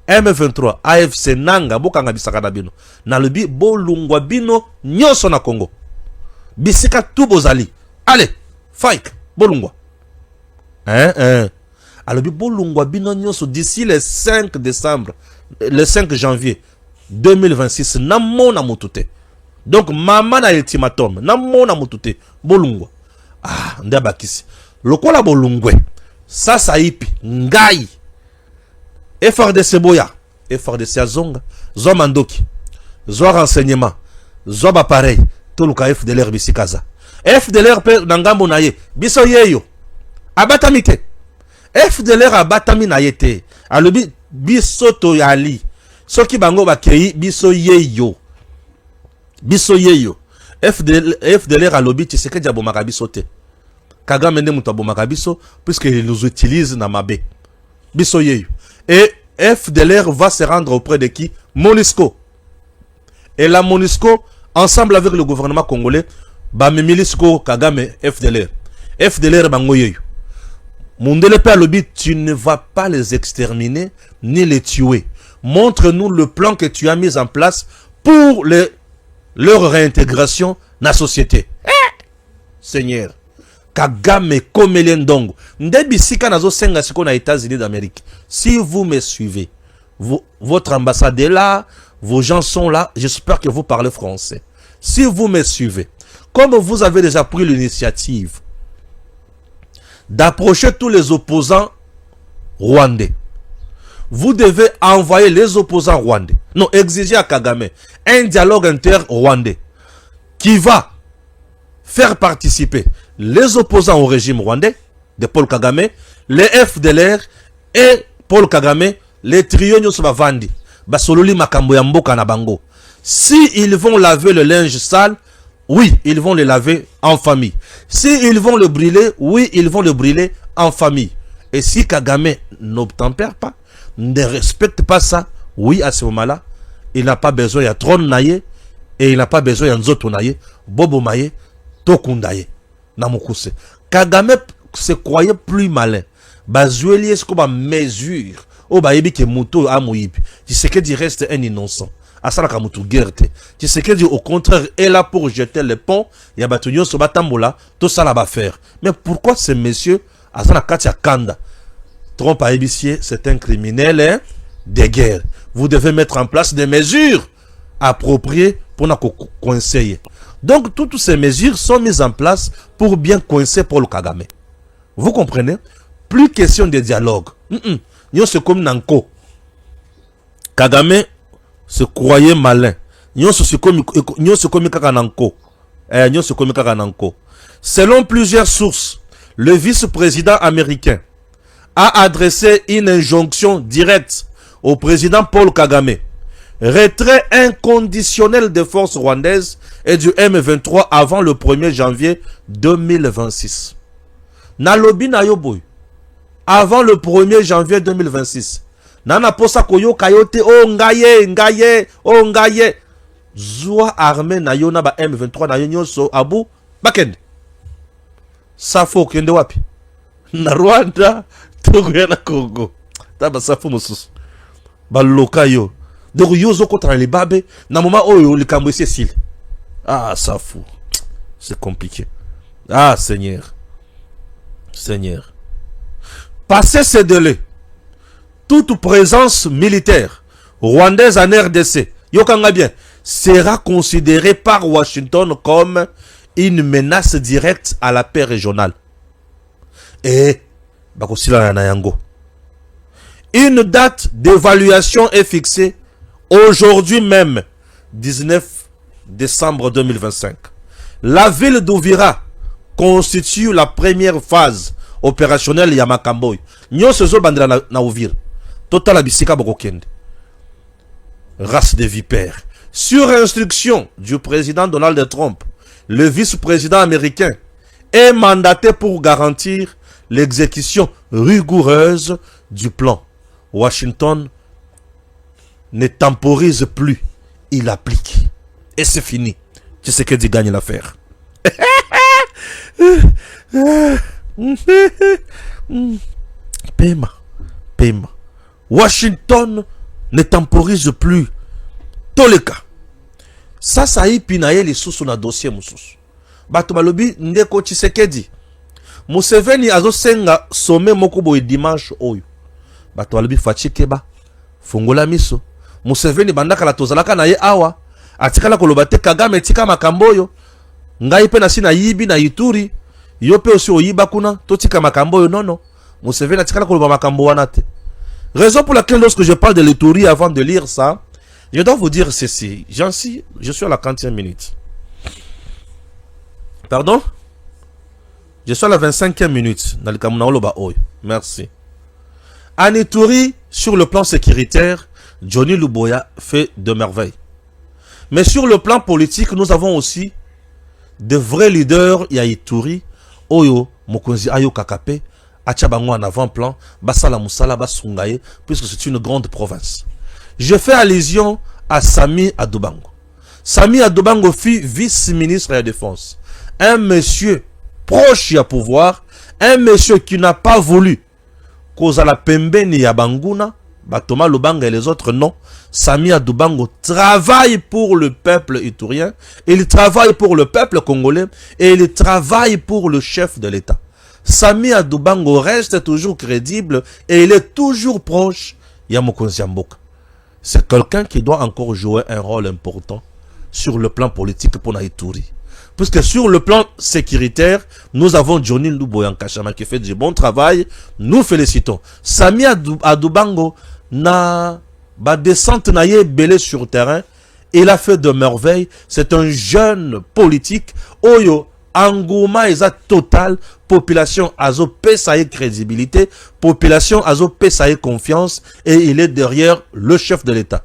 M23, AFC, Nanga, Bokanga Bisakana Bino. Nalobi, Bolungwa Bino, Nyoso na Congo. Bisika tout bozali. Allez, fight, Bolungwa. Alobi, Bolungwa Bino Nyoso d'ici le 5 décembre, le 5 janvier 2026, Namo na mutute. Donc, maman na ultimatum, Namo na mutute, Bolungwa. Ah, ndabakisi. Lokola Bolungwe, Sasa Ipi, Ngai. FRDC Boya, FRDC Azonga, Zo Mandoki, Zo renseignement, Zo Bapareil, Toluka FDLR Bisikaza. FDLR pe Nangambo Naye, Biso Yeyo, Abatamite. FDLR Abatami Nayete, Alobi Biso Toyali, Soki Bango Bakei, Biso Yeyo. Biso Yeyo. FDLR Alobi Tshisekedi Diabo Makabiso te. Kagame Nde Mutabo Makabiso, puisqu'il nous utilise na Mabe. Biso Yeyo. Et FDLR va se rendre auprès de qui? MONUSCO. Et la MONUSCO, ensemble avec le gouvernement congolais, ba Memilisko Kagame FDLR. FDLR bangoyeyo. Mundele Père Lobi, tu ne vas pas les exterminer ni les tuer. Montre-nous le plan que tu as mis en place pour leur réintégration dans la société. Seigneur. Kagame Komelien Dongo. Ndebisika nazo senga siko na États-Unis d'Amérique. Si vous me suivez, votre ambassade est là, vos gens sont là, j'espère que vous parlez français. Si vous me suivez, comme vous avez déjà pris l'initiative d'approcher tous les opposants rwandais, vous devez envoyer les opposants rwandais. Non, exiger à Kagame un dialogue inter-rwandais qui va faire participer les opposants au régime rwandais de Paul Kagame, les FDLR et Paul Kagame, les trios nyonso bavandi, basololi makambo ya mboka na bango. Si ils vont laver le linge sale, oui, ils vont le laver en famille. Si ils vont le brûler, oui, ils vont le brûler en famille. Et si Kagame n'obtempère pas, ne respecte pas ça, oui, à ce moment-là, il n'a pas besoin de trône naye et il n'a pas besoin de nzoto naye, bobo maye, tokundaye. Namukuse. Kagame se croyait plus malin. Bazueli est-ce qu'on va mesure. Oh, bah, yebi ke muto amouyib. Tu sais que dit reste un innocent. Asala kamutu guerte. Tu sais que dit au contraire est là pour jeter le pont. Yabatunyo so batambola. Tout ça là va faire. Mais pourquoi ces messieurs Asala katia kanda? Trompe à ébicier, c'est un criminel hein, de guerre. Vous devez mettre en place des mesures appropriées pour nous coincer. Donc, toutes ces mesures sont mises en place pour bien coincer Paul Kagame. Vous comprenez? Plus question de dialogue. Nous sommes comme Nanko. Kagame se croyait malin. Nous sommes comme Kakananko. Selon plusieurs sources, le vice-président américain a adressé une injonction directe au président Paul Kagame. Retrait inconditionnel des forces rwandaises et du M23 avant le 1er janvier 2026. Nalobi na yoboy. Avant le 1er janvier 2026. Nana posa koyo kayote o ngaye. Zwa armée na yo na ba M23 na yo nyonso abu bakende. Safo kende wapi? Na Rwanda, Togo ya na Congo. Taba safo mosusu. Baloka yo. Donc yozo contre les babes na moment oyo likambo esi. Ah, ça fout. C'est compliqué. Ah, Seigneur. Passé ces délais, toute présence militaire rwandaise en RDC, yokanga bien, sera considérée par Washington comme une menace directe à la paix régionale. Et, une date d'évaluation est fixée aujourd'hui même, 19 décembre 2025. La ville d'Ouvira constitue la première phase opérationnelle Yamakamboy. Nyo sezo bandela na Ouvira. Total abisika bokokende. Race de vipères. Sur instruction du président Donald Trump, le vice-président américain est mandaté pour garantir l'exécution rigoureuse du plan. Washington ne temporise plus, il applique. Et c'est fini. Tu sais que tu gagnes l'affaire. Paiement. Washington ne temporise plus. Tous les cas. Ça y pinaye les sous na dossier moussous. Bato balobi ndeko Tshisekedi. Museveni azo senga sommet mokubo dimanche oyo. Bato balobi fachikeba. Fungola miso. Museveni bandaka la tozalaka na ye awa. Atikala koloba te Kagame tika makambo oyo. Ngai pe na sina yibi na Ituri. Yo pe aussi oyiba kuna totika makambo oyo nono. Museveni atikala koloba makambo wana te. Raison pour laquelle lorsque je parle de l'Ituri avant de lire ça, je dois vous dire ceci. Je suis à la 40e minute. Pardon? Je suis à la 25e minute. Merci. En Ituri, sur le plan sécuritaire, Johnny Luboya fait de merveilles. Mais sur le plan politique, nous avons aussi de vrais leaders. Il y a Ituri, Oyo, Mokonzi Ayo Kakape, Achabango en avant-plan, Basala Moussala, Basungaye, puisque c'est une grande province. Je fais allusion à Sami Adobango. Sami Adobango fut vice-ministre de la Défense. un monsieur proche à pouvoir, un monsieur qui n'a pas voulu cause la pembeni ya banguna, Thomas Lubanga et les autres non. Samia Doubango travaille pour le peuple iturien, il travaille pour le peuple congolais et il travaille pour le chef de l'État. Samia Doubango reste toujours crédible et il est toujours proche ya Mokonzi Mboka. C'est quelqu'un qui doit encore jouer un rôle important sur le plan politique pour Naïtouri. Puisque sur le plan sécuritaire, nous avons Johnny Luboyan Kachama qui fait du bon travail. Nous félicitons. Samia Doubango n'a pas descente naïe belé sur terrain. Il a fait de merveilles. C'est un jeune politique. Oyo, Angouma est total. Population azo pesaye crédibilité. Population azo pesaye confiance. Et il est derrière le chef de l'État.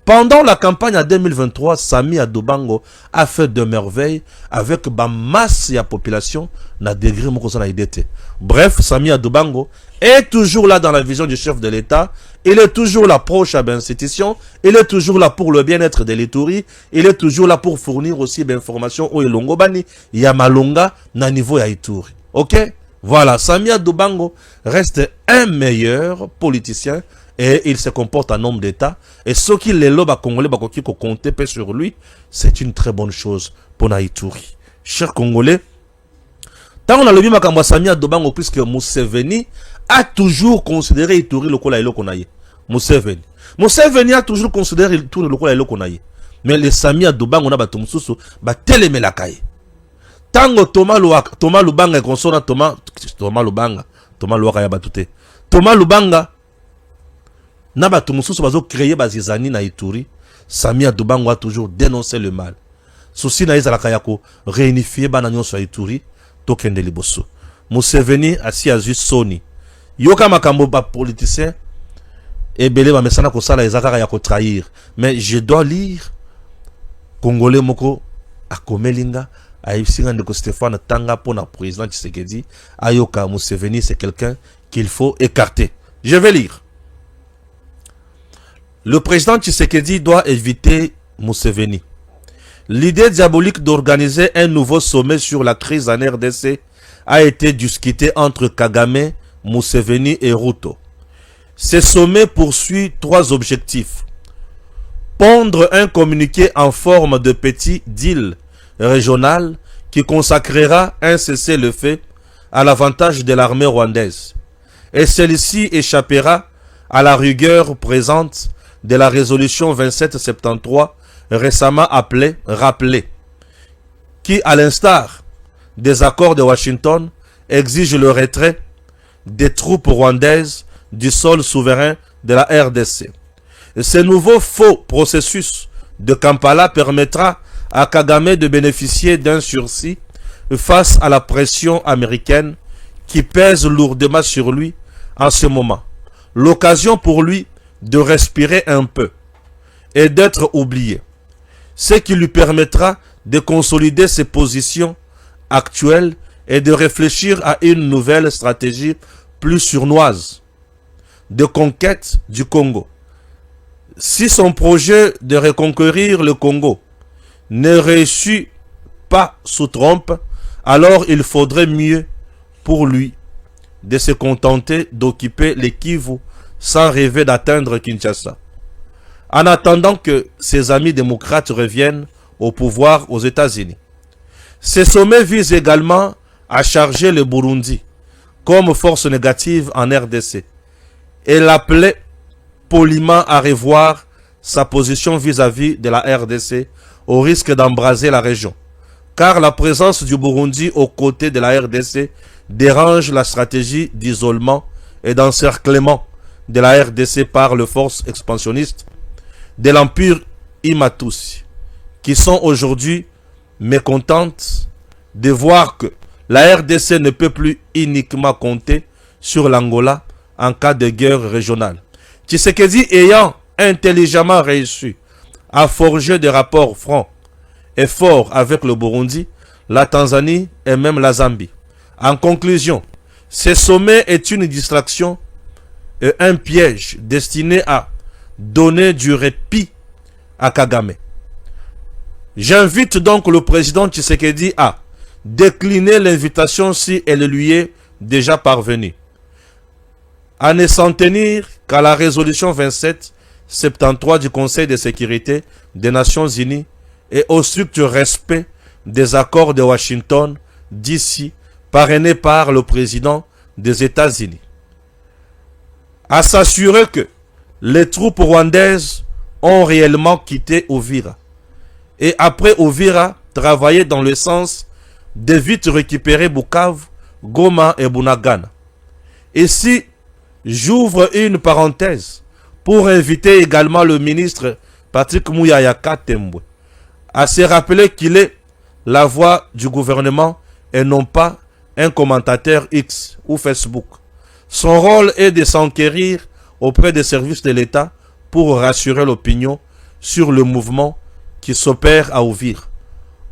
Pendant la campagne en 2023, Samia Doubango a fait de merveilles avec la masse de la population na degré mokosana idete. Bref, Samia Doubango est toujours là dans la vision du chef de l'État. Il est toujours là proche à l'institution. Il est toujours là pour le bien-être de l'Ituri. Il est toujours là pour fournir aussi d'informations au Elongobani, Yamalonga, na niveau ya Ituri. Ok? Voilà, Samia Doubango reste un meilleur politicien. Et il se comporte en homme d'État. Et ce qui les lobes à Congolais, qui compte sur lui, c'est une très bonne chose pour Naïtouri. Chers Congolais, tant on a le vu Makamba Samia Doubango, puisque Museveni a toujours considéré Ituri le Kola et le Konaye. Museveni a toujours considéré Ituri le Kola et le Konaye. Mais les Samia Doubango na batumsusu, teleme la kaye. Tango Thomas Lubanga et consona Thomas Lubanga ya batute. Thomas Lubanga Nabatu Moussou bazo créé bazizani na Ituri. Samia Doubango a toujours dénoncé le mal. Souci na izala kayako réunifier bananyo sur Ituri tokende liboso. Museveni asi azu soni. Yoka makambo ba politicien et belé ba mesana ko sala ezaka ya ko trahir. Mais je dois lire Congolais moko akomelinga aïsinga ndeko Stéphane Tanga pour na président Tshisekedi. Ayoka Museveni c'est quelqu'un qu'il faut écarter. Je vais lire. Le président Tshisekedi doit éviter Museveni. L'idée diabolique d'organiser un nouveau sommet sur la crise en RDC a été discutée entre Kagame, Museveni et Ruto. Ce sommet poursuit 3 objectifs. Pondre un communiqué en forme de petit deal régional qui consacrera un cessez-le-feu à l'avantage de l'armée rwandaise. Et celle-ci échappera à la rigueur présente de la résolution 2773 récemment rappelée, qui, à l'instar des accords de Washington, exige le retrait des troupes rwandaises du sol souverain de la RDC. Ce nouveau faux processus de Kampala permettra à Kagame de bénéficier d'un sursis face à la pression américaine qui pèse lourdement sur lui en ce moment. L'occasion pour lui de respirer un peu et d'être oublié, ce qui lui permettra de consolider ses positions actuelles et de réfléchir à une nouvelle stratégie plus sournoise de conquête du Congo. Si son projet de reconquérir le Congo ne réussit pas sous Trump, alors il faudrait mieux pour lui de se contenter d'occuper le Kivu sans rêver d'atteindre Kinshasa. En attendant que ses amis démocrates reviennent au pouvoir aux États-Unis. Ce sommet vise également à charger le Burundi comme force négative en RDC et l'appelait poliment à revoir sa position vis-à-vis de la RDC au risque d'embraser la région. Car la présence du Burundi aux côtés de la RDC dérange la stratégie d'isolement et d'encerclement de la RDC par les forces expansionnistes de l'Empire Imatousi, qui sont aujourd'hui mécontentes de voir que la RDC ne peut plus uniquement compter sur l'Angola en cas de guerre régionale. Tshisekedi ayant intelligemment réussi à forger des rapports francs et forts avec le Burundi, la Tanzanie et même la Zambie. En conclusion, ce sommet est une distraction et un piège destiné à donner du répit à Kagame. J'invite donc le président Tshisekedi à décliner l'invitation si elle lui est déjà parvenue. À ne s'en tenir qu'à la résolution 2773 du Conseil de sécurité des Nations Unies et au strict respect des accords de Washington d'ici, parrainés par le président des États-Unis. À s'assurer que les troupes rwandaises ont réellement quitté Uvira et après Uvira, travailler dans le sens de vite récupérer Bukavu, Goma et Bunagana. Ici, j'ouvre une parenthèse pour inviter également le ministre Patrick Muyaya Katembwe à se rappeler qu'il est la voix du gouvernement et non pas un commentateur X ou Facebook. Son rôle est de s'enquérir auprès des services de l'État pour rassurer l'opinion sur le mouvement qui s'opère à Uvira,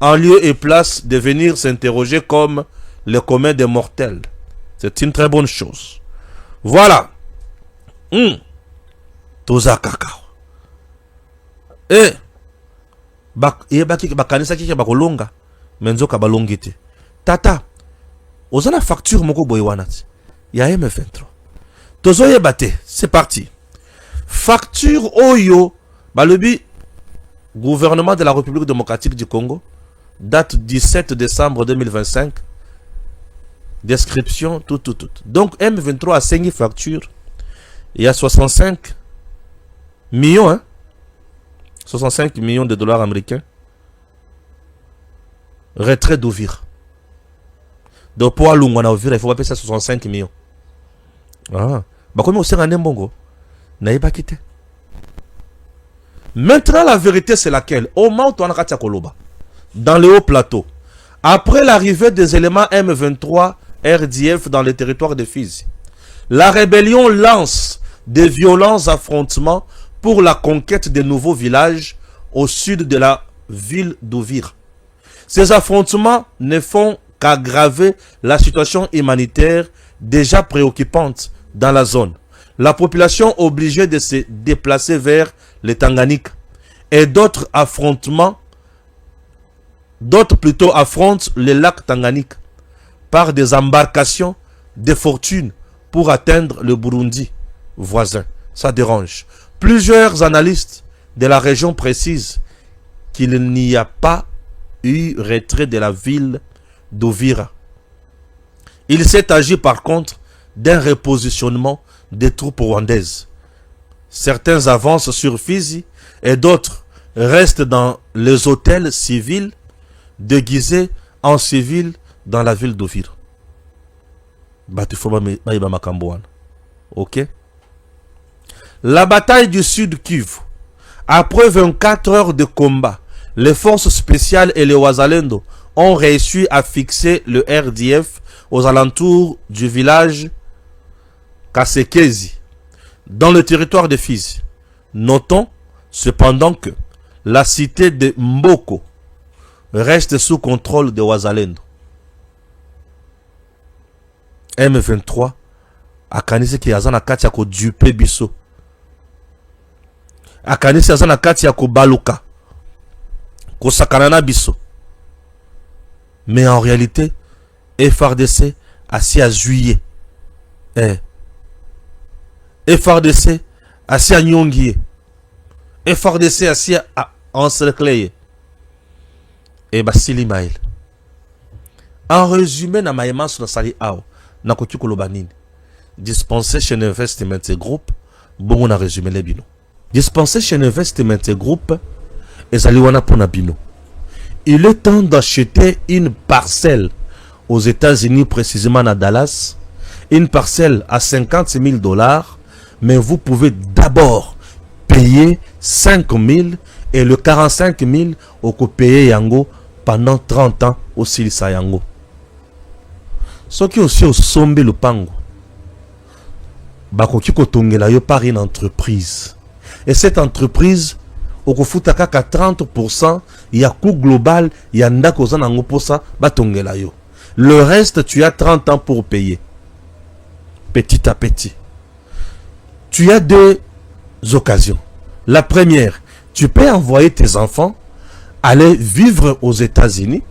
en lieu et place de venir s'interroger comme le commun des mortels. C'est une très bonne chose. Voilà. Toza kakao. Bakanisa kiki bakolonga. Menzoka balongite. Tata. Ozana facture moko boywanati. Ya M23. Tozo yebate. C'est parti. Facture Oyo. Balobi. Gouvernement de la République démocratique du Congo. Date 17 décembre 2025. Description, tout. Donc, M23 a 5 factures. Il y a 65 millions, hein? 65 millions de dollars américains. Retrait d'Uvira. Donc, pour aller à Uvira, il faut appeler ça 65 millions. Ah. Bah, comme on sait, on est bon, n'a pas quitté. Maintenant, la vérité, c'est laquelle? Au moment où on a Koloba, dans le haut plateau, après l'arrivée des éléments M23 RDF dans le territoire de Fizi, la rébellion lance des violents affrontements pour la conquête de nouveaux villages au sud de la ville d'Uvira. Ces affrontements ne font qu'aggraver la situation humanitaire déjà préoccupante dans la zone. La population obligée de se déplacer vers le Tanganyika et d'autres affrontent le lac Tanganyika par des embarcations de fortune pour atteindre le Burundi voisin. Ça dérange. Plusieurs analystes de la région précisent qu'il n'y a pas eu retrait de la ville d'Uvira. Il s'est agi par contre d'un repositionnement des troupes rwandaises. Certains avancent sur Fizi et d'autres restent dans les hôtels civils déguisés en civils dans la ville d'Uvira. Ok. La bataille du Sud Kivu. Après 24 heures de combat, les forces spéciales et les Wazalendo ont réussi à fixer le RDF aux alentours du village Kasekezi, dans le territoire de Fizi. Notons cependant que la cité de Mboko reste sous contrôle de Wazalendo. M23 akanisi ki azana kati ya ko dupe biso. Akanisi azana kati ya ko baluka. Ko sakanana biso. Mais en réalité, FRDC a si à juillet. FRDC a si à nyongier. FRDC a si à encercler. Et basili mail. En résumé, na maïman sur la sali ao. Nakoki kolobanini. Dispensation Investment Group. Bon, on a résumé les bino. Dispensation Investment Group. Ezali wana pona bino. Il est temps d'acheter une parcelle aux États-Unis, précisément à Dallas. Une parcelle à 50 000 $. Mais vous pouvez d'abord payer 5 000 et le 45 000 au payer yango pendant 30 ans au Silisa yango. Ce qui aussi au sombe le pango. Bakoki kotongela yo par une entreprise. Et cette entreprise, au kofutaka 30%, il y a coût global, il y a ndako za nango posa batongela yo. Le reste, tu as 30 ans pour payer. Petit à petit. Tu as deux occasions. La première, tu peux envoyer tes enfants aller vivre aux États-Unis.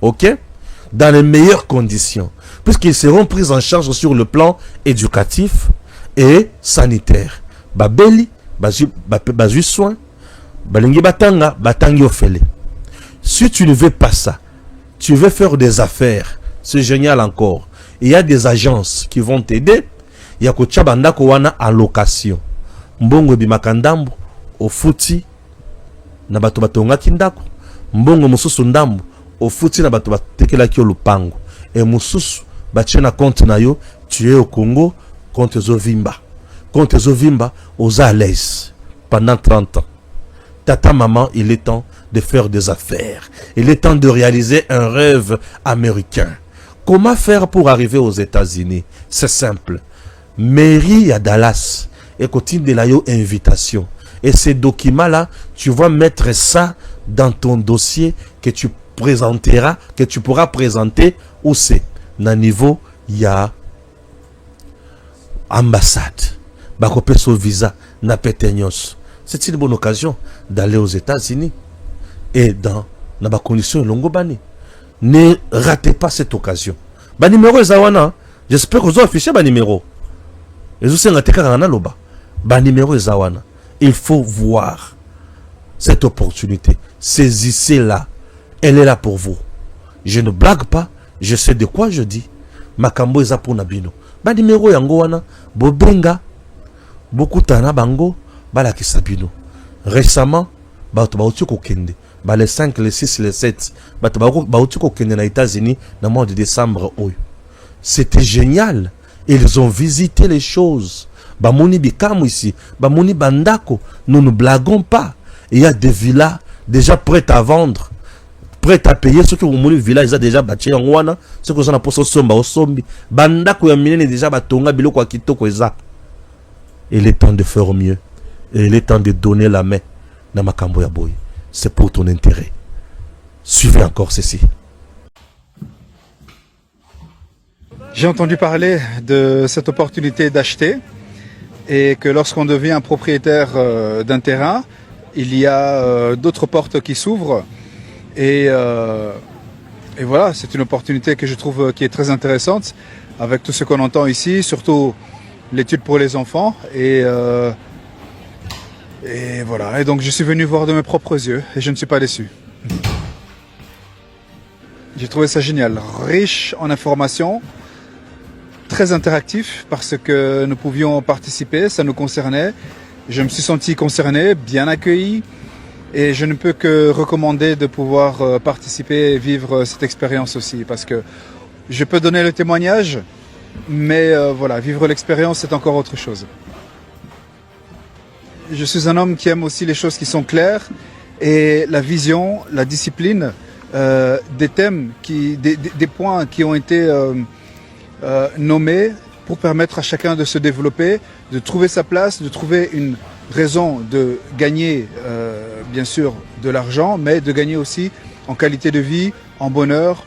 Ok? dans les meilleures conditions, puisqu'ils seront pris en charge sur le plan éducatif et sanitaire. Babeli, bazui soin, balingi batanga, batangi ofele. Si tu ne veux pas ça, tu veux faire des affaires, c'est génial encore. Il y a des agences qui vont t'aider. Il y a kocha bandako wana en location. Mbongo bimakandambo, au futi, na bato batonga kindako. Mbongo mususu ndambo, au futi na bato batekela kio lupango. Et mususu, batie na compte na yo, tu es au Congo, compte Zovimba. Compte Zovimba, aux à l'aise, pendant 30 ans. Tata, maman, il est temps de faire des affaires. Il est temps de réaliser un rêve américain. Comment faire pour arriver aux États-Unis? C'est simple. Mairie à Dallas, et continue de la invitation. Et ces documents-là, tu vas mettre ça dans ton dossier que tu présenteras, que tu pourras présenter où c'est. Na niveau, il y a ambassade. Bakopé son visa, na péteignos. C'est une bonne occasion d'aller aux États-Unis. Et dans la condition longobani. Ne ratez pas cette occasion. Ba numéro Zawana. J'espère que vous avez affiché ba numéro. Et vous savez ba numéro Zawana. Il faut voir cette opportunité. Saisissez-la. Elle est là pour vous. Je ne blague pas. Je sais de quoi je dis. Makambo eza pour Nabino. Ba numéro yango wana. Bobenga. Beaucoup tana bango. Bala kisabino. Récemment. Ba otu kokende. Les 5, les 6, les 7. Na États-Unis dans le mois de décembre. C'était génial. Ils ont visité les choses. Bamoni Bikam ici. Bamoni Bandako. Nous ne blaguons pas. Il y a des villas déjà prêtes à vendre. Prêtes à payer. Ceux qui ont des villas, ils ont déjà bâti en Wana. Ceux qui ont posé au Sombi. Bandako est déjà batonga biloko akitoko eza. Il est temps de faire mieux. Et il est temps de donner la main. Dans Makambo ya boy. C'est pour ton intérêt. Suivez encore ceci. J'ai entendu parler de cette opportunité d'acheter et que lorsqu'on devient propriétaire d'un terrain, il y a d'autres portes qui s'ouvrent et voilà, c'est une opportunité que je trouve qui est très intéressante avec tout ce qu'on entend ici, surtout l'étude pour les enfants et voilà, et donc je suis venu voir de mes propres yeux et je ne suis pas déçu. J'ai trouvé ça génial, riche en informations, très interactif parce que nous pouvions participer, ça nous concernait. Je me suis senti concerné, bien accueilli et je ne peux que recommander de pouvoir participer et vivre cette expérience aussi parce que je peux donner le témoignage, mais voilà, vivre l'expérience c'est encore autre chose. Je suis un homme qui aime aussi les choses qui sont claires et la vision, la discipline, des thèmes, des points qui ont été nommés pour permettre à chacun de se développer, de trouver sa place, de trouver une raison de gagner, bien sûr, de l'argent, mais de gagner aussi en qualité de vie, en bonheur,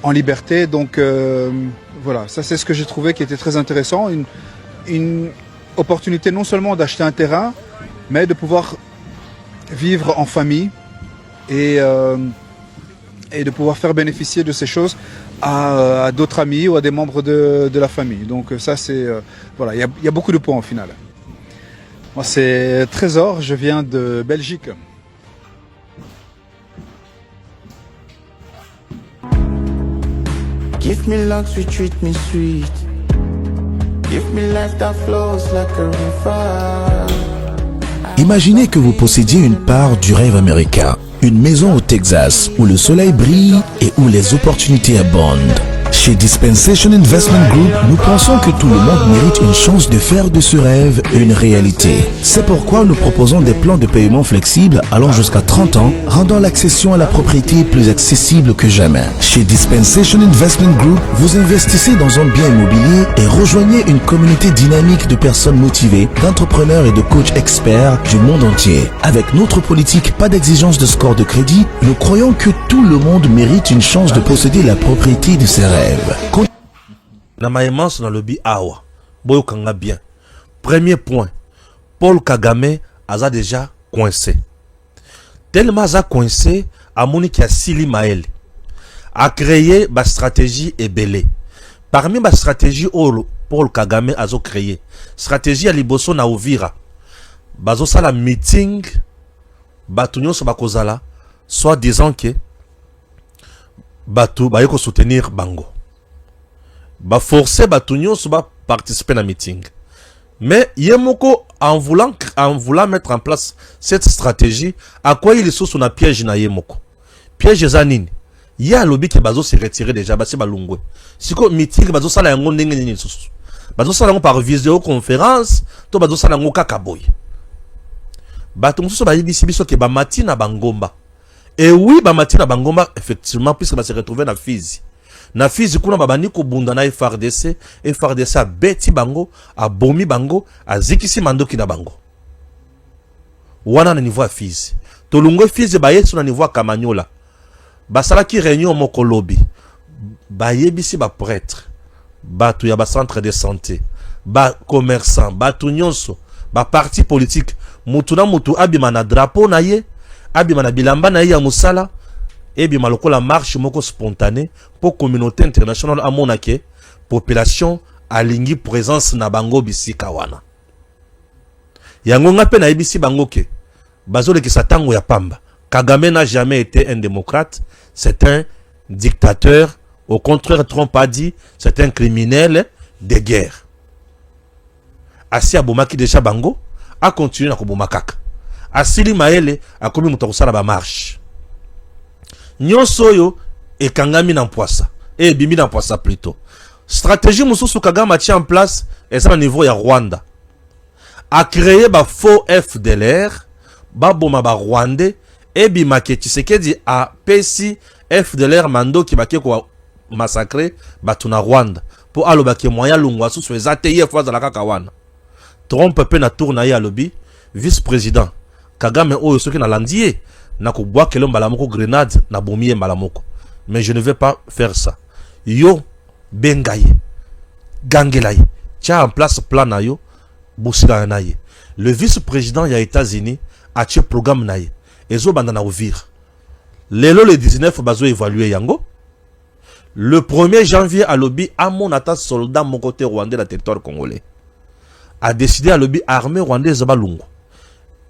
en liberté. Donc voilà, ça c'est ce que j'ai trouvé qui était très intéressant. Une opportunité non seulement d'acheter un terrain, mais de pouvoir vivre en famille et de pouvoir faire bénéficier de ces choses à d'autres amis ou à des membres de la famille. Donc ça c'est... voilà, il y a beaucoup de points au final. Moi c'est Trésor, je viens de Belgique. Give me luxury, treat me sweet. Give me life that flows like a river. Imaginez que vous possédiez une part du rêve américain, une maison au Texas où le soleil brille et où les opportunités abondent. Chez Dispensation Investment Group, nous pensons que tout le monde mérite une chance de faire de ce rêve une réalité. C'est pourquoi nous proposons des plans de paiement flexibles allant jusqu'à 30 ans, rendant l'accession à la propriété plus accessible que jamais. Chez Dispensation Investment Group, vous investissez dans un bien immobilier et rejoignez une communauté dynamique de personnes motivées, d'entrepreneurs et de coachs experts du monde entier. Avec notre politique pas d'exigence de score de crédit, nous croyons que tout le monde mérite une chance de posséder la propriété de ses rêves. Na maïmance na lobby awa. Boyo kanga bien. Premier point. Paul Kagame a déjà coincé. Tellement a coincé, Amoni qui a Sili Maël. a créé ba stratégie ebele. Parmi ba stratégie Paul Kagame a créé stratégie à liboso na Uvira. Bazo sala meeting batu nyonso bakozala soit disant que batu ba yeko soutenir bango. Ba forcer batu nyonso ba participer na meeting. Mais Yemoko, en voulant mettre en place cette stratégie, à quoi il est sous son piège na Yemoko? Piège zanine. Il y a un lobby qui bazo se retirer déjà, basi balungwe. Si ko meeting bazo sala yango ndenge nini susu. Bazo sala yango par visioconférence, to bazo sala yango kakaboy. Bato mususu ba yibisi biso ke ba mati na bangomba. Et oui, ba mati na bangomba effectivement puisque ba se retrouver na Fizi. Na Fizi kuna babani ko bunda na FRDC a beti bango, a bomi bango, a zikisi mandoki na bango. Wana na niveau Fizi. Tolungo Fizi ba yesu na niveau Kamanyola. Basala ki réunion moko lobby. Ba yebisi ba prêtre. Batu ya ba centre de santé. Ba commerçant, batu nyonso, ba parti politique. Mutu na mutu abima na drapeau na ye, abima na bilamba na ye ya musala. Et bien maloko la marche moko spontanée pour communauté internationale à monake population alingi présence na bango bisika wana. Yango ngape na ibisi bango ke bazole ki satango ya pamba. Kagame n'a jamais été un démocrate, c'est un dictateur. Au contraire, Trump a dit c'est un criminel de guerre. Asi abomaki déjà bango a continué na kobomakaka. Asili maele a komi mutokosala ba marche. Nyonso et kangami na poisa et bimi na poisa plutôt. Stratégie mususu Kagame a mis en place et ça au niveau ya Rwanda. A créé ba faux FDLR, ba boma ba Rwandais et bima ke Tshisekedi a pesi FDLR mando ki bake ko massacrer batu na Rwanda pour aloba ke moya lungwa susu ezateye fois la kakawana. Trump pe na tourna ya lobby vice-président Kagame oyo soki na landier na ko bois kelo mbalamoko grenade na bomie mbalamoko. Mais je ne vais pas faire ça. Yo bengaye gangelaye tia en place plan na yo busika na ye. Le vice-président ya États-Unis a tia programme na ye. Ezo banda na Uvira. Lelo le 19 bazo évaluer yango. Le 1er janvier à lobby à mon attaque soldat mon côté rwandais la territoire congolais a décidé à lobby armée rwandaise balungu.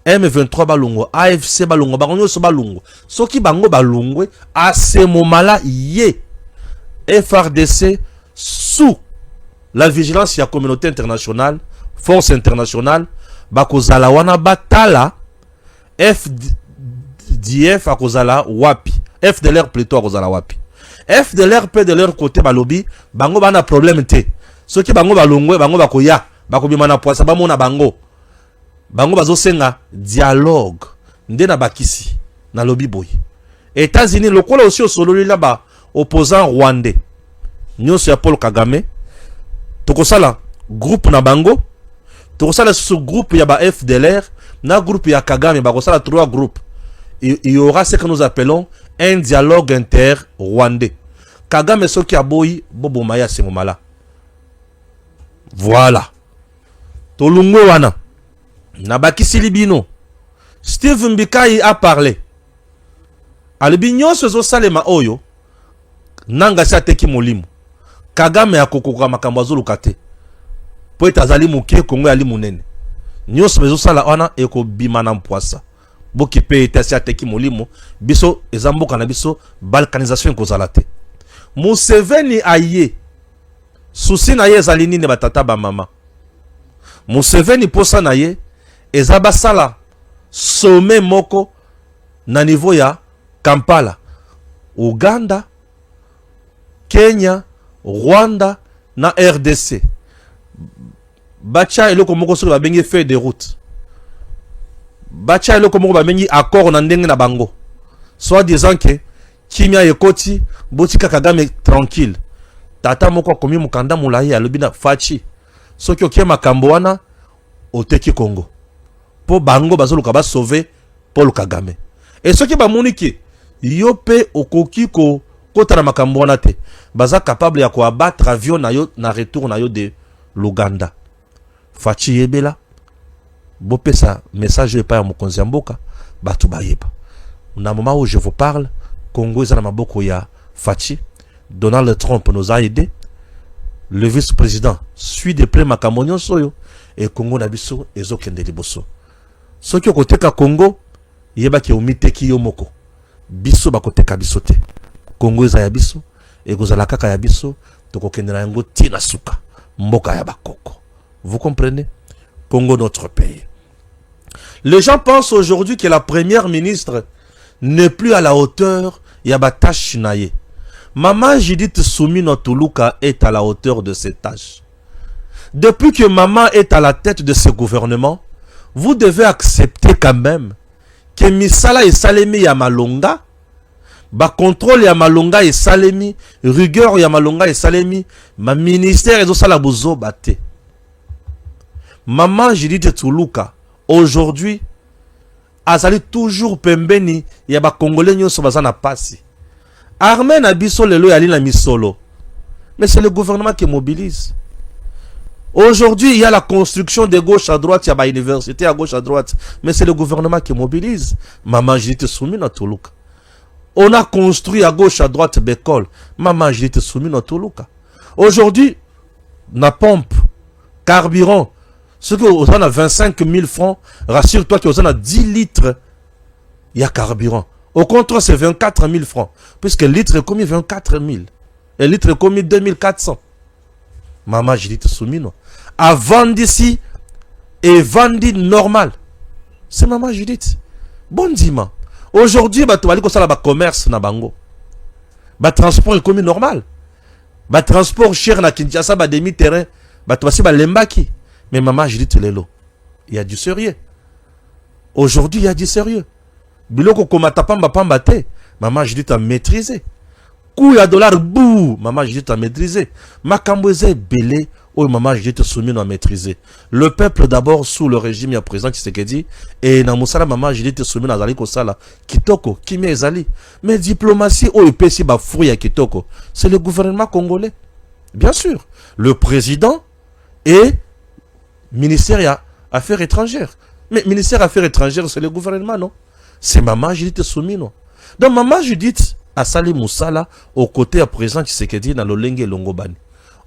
M23 balungo, AFC balungo, bango so balungo. Soki bango balungwe, à ce moment-là, yé FRDC sous la vigilance de la communauté internationale, force internationale, bakozala wana batala, FDF akozala wapi, FDLR plutôt akozala wapi. FDLR peut de leur côté balobi, bango bana problème te. Soki bango balungwe, bango bakoya, bakobima na poisa bamona bango. Bango bazo senga dialogue nde na bakisi na lobby boy. États-Unis lokola aussi osololi là ba opposant rwandais. Nyonso ya Paul Kagame tokosala groupe na bango, tokosala sous groupe ya ba FDLR na groupe ya Kagame bakosala 3 groupes. Il y aura ce que nous appelons un dialogue inter-rwandais. Kagame soki aboyi bobo maya ce moment-là. Voilà. Tolungo wana Nabaki Libino. Steve Mbikai a parlé. Albinyo sozo salema oyo. Nanga sa teki molimu. Kagame ya kokoka makambo azolukate. Po etazali muke Kongo ali munene. Nyos bezo sala wana eko bima na mpoasa. Boki pe etasi teki molimu. Biso ezamboka na biso balkanisation kozalate. Museveni aye. Susi na ye ezali nini batata ba mama. Museveni posa na ye ezaba sala sommet moko na niveau ya Kampala, Uganda, Kenya, Rwanda na RDC. Bacha eloko moko so ba bengi feuille de route. Bacha eloko moko ba bengi accord na ndenge na bango. Soit disant que kimia ekoti botika Kagame tranquille. Tata moko komi mukanda mulayi alobina fachi. Soki okie makambo wana oteki Congo. Po bango bazoluka ba sauver Paul Kagame. Et soki ba moniki yo pe okoki ko kotana makambo wana te. Baza capable ya ko abattre avion na yo na retour na yo de l'Uganda. Fachi yebela. Bo pesa message pa ya mokonzi mboka batu bayeba. Na moment où je vous parle, Congo est na maboko ya Fachi, Donald Trump nous a aidés. Le vice-président suit de près Makamonyon Soyo et Congo Nabiso et Zokende Liboso. Ce qui est côté Congo, yeba ki omiteki yomoko. Biso bakoteka bisote. Congo eza ya biso et gozala kaka ya biso tokokende na yango tina suka mboka ya bakoko. Vous comprenez? Congo notre pays. Les gens pensent aujourd'hui que la première ministre n'est plus à la hauteur Yabatash Naye. Maman Judith Soumino Tuluka est à la hauteur de ses tâches. Depuis que maman est à la tête de ce gouvernement, vous devez accepter quand même que Misala et Salemi Yamalonga, contrôle Yamalonga et Salemi, rigueur Yamalonga et Salemi, ma ministère et Zosala Bouzo Bate. Maman Judith Tuluka, aujourd'hui, azali toujours pembeni Yaba Congolais nyoso bazana pasi. Armen Abisso lelo yali na misolo. Mais c'est le gouvernement qui mobilise. Aujourd'hui, il y a la construction de gauche à droite, il y a ma université à gauche à droite. Mais c'est le gouvernement qui mobilise. Maman Judith Soumino Tuluka. On a construit à gauche à droite Bécole. Maman Judith Soumino Tuluka. Aujourd'hui, na pompe, carburant, ce que vous en a 25 000 francs, rassure-toi que vous en a 10 litres, il y a carburant. Au contraire, c'est 24 000 francs. Puisque litre est commis 24 000. Et litre est commis 2400. Maman Judith Soumino. Avant d'ici, et vendi normal. C'est Maman Judith. Bon dimanche. Aujourd'hui, tu vas aller comme ça, commerce na bango. Transport est commis normal. Transport cher na Kinshasa, demi-terrain. Tu vas aller lembaki. Mais Maman Judith Lelo. Il y a du sérieux. Aujourd'hui, il y a du sérieux. Biloko komata pamba pamba te. Maman Judith a maîtrisé. Coup ya dollar bouh. Maman Judith a maîtrisé. Makamboze belé. Oh, Maman Judith Soumino a maîtrisé. Le peuple d'abord sous le régime, il y a présent qui s'est dit. Et na musala Maman Judith Soumino azali kosala. Kitoko, kimi ezali. Mais diplomatie, oh, epesi ba fruit ya kitoko. C'est le gouvernement congolais. Bien sûr. Le président et ministère ya Affaires étrangères. Mais ministère Affaires étrangères, c'est le gouvernement, non? C'est Maman Judith Soumino. Donc Maman Judith a sali Moussala au côté à présent qui s'est dit dans le Lengue Longobani.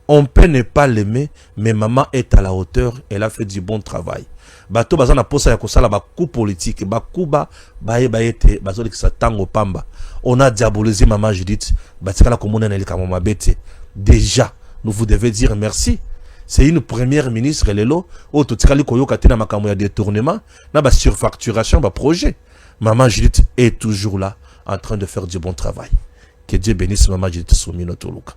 On peut ne pas l'aimer, mais maman est à la hauteur, elle a fait du bon travail. Bato bazana posa ya kosala ba coup politique, ba kuba baye bayete bazoli ki tango pamba. On a diabolisé Maman Judith, batikala komona na elika mama bete. Déjà, nous vous devez dire merci. C'est une première ministre lelo o totikali koyoka tena makambo ya détournement, na ba surfacturation ba projet. Maman Judith est toujours là, en train de faire du bon travail. Que Dieu bénisse Maman Judith Soumino Tuluka.